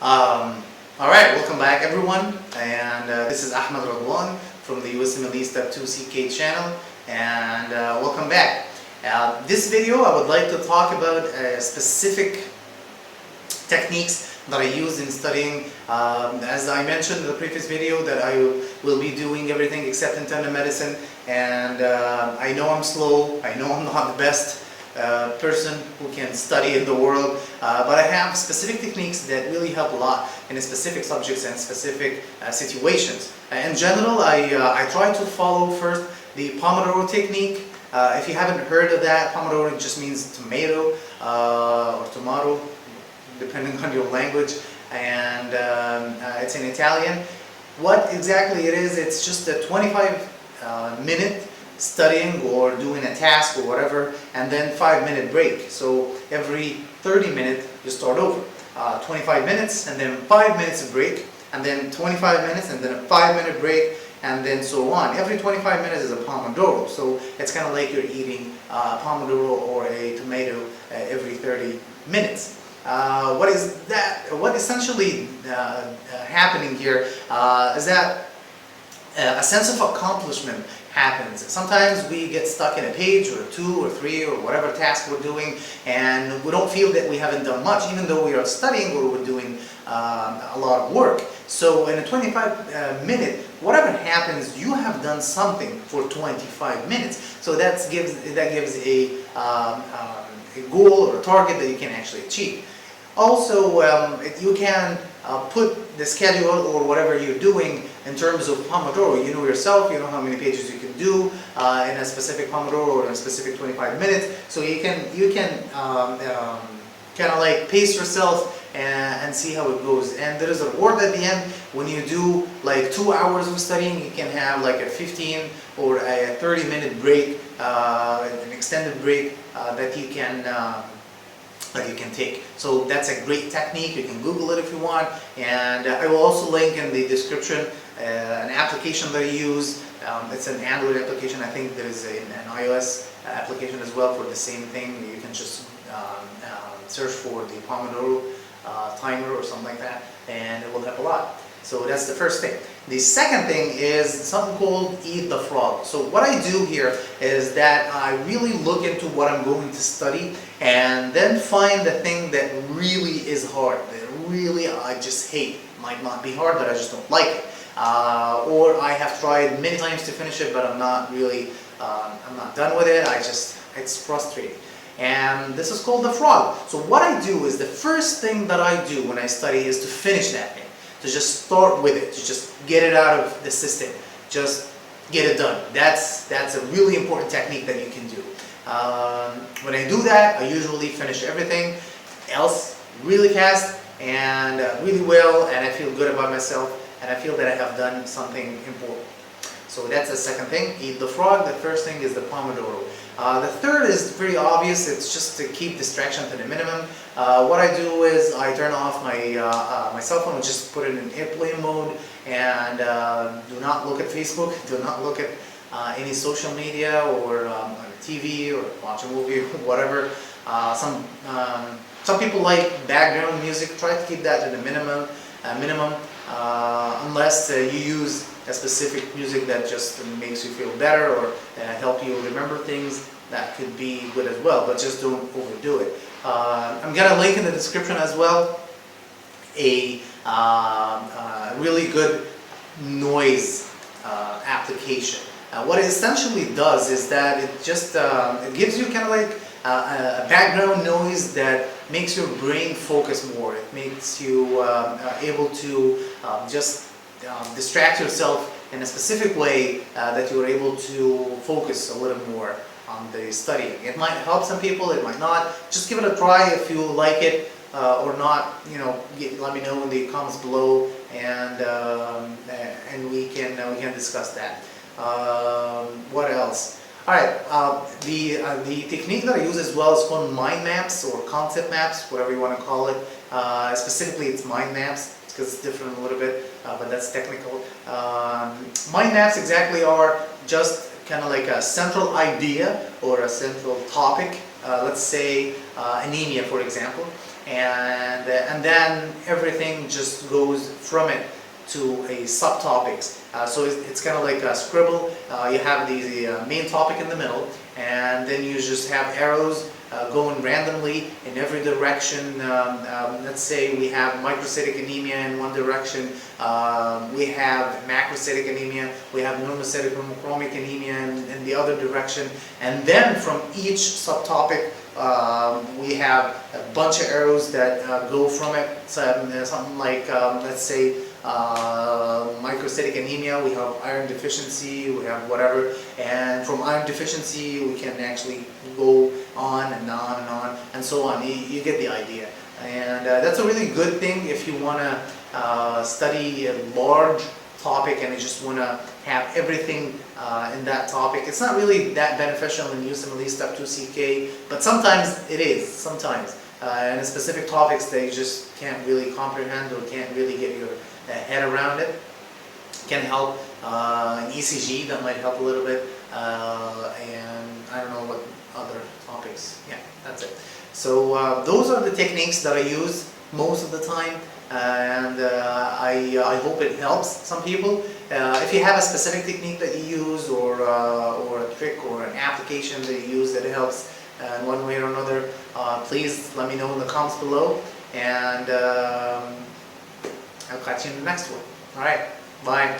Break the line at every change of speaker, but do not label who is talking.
All right, welcome back everyone, and this is Ahmed Radwan from the USMLE Step 2 CK channel, and welcome back. This video I would like to talk about specific techniques that I use in studying. As I mentioned in the previous video, that I will be doing everything except internal medicine, and I know I'm slow, I know I'm not the best person who can study in the world, but I have specific techniques that really help a lot in specific subjects and specific situations. In general, I try to follow first the Pomodoro Technique. If you haven't heard of that, Pomodoro just means tomato or tomato, depending on your language, and it's in Italian. What exactly it is, it's just a 25-minute studying or doing a task or whatever, and then 5-minute break. So every 30 minutes you start over. 25 minutes and then 5 minutes of break, and then 25 minutes and then a 5-minute break, and then so on. Every 25 minutes is a Pomodoro, so it's kind of like you're eating a Pomodoro or a tomato every 30 minutes. What is that? What essentially happening here is that a sense of accomplishment happens. Sometimes we get stuck in a page or 2 or 3 or whatever task we're doing, and we don't feel that we haven't done much, even though we are studying or we're doing a lot of work. So in a 25-minute, whatever happens, you have done something for 25 minutes. So that gives a goal or a target that you can actually achieve. Also, you can put the schedule or whatever you're doing in terms of Pomodoro. You know yourself, you know how many pages you can do in a specific Pomodoro or in a specific 25 minutes. So you can kind of like pace yourself and see how it goes. And there is a reward at the end. When you do like 2 hours of studying, you can have like a 15 or a 30-minute break, an extended break that you can take. So that's a great technique. You can Google it if you want, and I will also link in the description an application that I use. It's an Android application. I think there is an iOS application as well for the same thing. You can just search for the Pomodoro timer or something like that, and it will help a lot. So that's the first thing. The second thing is something called Eat the Frog. So what I do here is that I really look into what I'm going to study and then find the thing that really is hard, that really I just hate. Might not be hard, but I just don't like it. Or I have tried many times to finish it, but I'm not really, I'm not done with it. It's frustrating. And this is called the frog. So what I do is the first thing that I do when I study is to finish that thing. To just start with it, to just get it out of the system, just get it done. That's a really important technique that you can do. When I do that, I usually finish everything else really fast and really well, and I feel good about myself, and I feel that I have done something important. So that's the second thing, Eat the Frog. The first thing is the Pomodoro. The third is very obvious. It's just to keep distraction to the minimum. What I do is I turn off my cell phone and just put it in airplane mode, and do not look at Facebook, do not look at any social media or TV or watch a movie, whatever. Some people like background music. Try to keep that to the minimum, unless you use a specific music that just makes you feel better or help you remember things. That could be good as well, but just don't overdo it. I'm gonna link in the description as well a really good noise application. What it essentially does is that it just it gives you kind of like a background noise that makes your brain focus more. It makes you able to just distract yourself in a specific way that you're able to focus a little more on the studying. It might help some people, it might not. Just give it a try if you like it or not. You know, let me know in the comments below, and we can discuss that. What else? All right, the technique that I use as well is called mind maps or concept maps, whatever you want to call it. Specifically, it's mind maps because it's different a little bit, but that's technical. Mind maps exactly are just kind of like a central idea or a central topic. Let's say anemia, for example. and then everything just goes from it to a subtopics. So it's kind of like a scribble. You have the main topic in the middle, and then you just have arrows going randomly in every direction. Let's say we have microcytic anemia in one direction, we have macrocytic anemia, we have normocytic homochromic anemia in the other direction, and then from each subtopic we have a bunch of arrows that go from it. So, something like, let's say, microcytic anemia, we have iron deficiency, we have whatever, and from iron deficiency we can actually go on and on and on and so on. You get the idea, and that's a really good thing if you want to study a large topic and you just want to have everything in that topic. It's not really that beneficial in USMLE Step 2 CK, but sometimes it is, sometimes. And in specific topics that you just can't really comprehend or can't really get your head around it. Can help in ECG, that might help a little bit, and I don't know what other topics. Yeah, that's it. So those are the techniques that I use most of the time, and I hope it helps some people. If you have a specific technique that you use, or a trick or an application that you use that helps in one way or another, please let me know in the comments below, and I'll catch you in the next one. Alright, bye.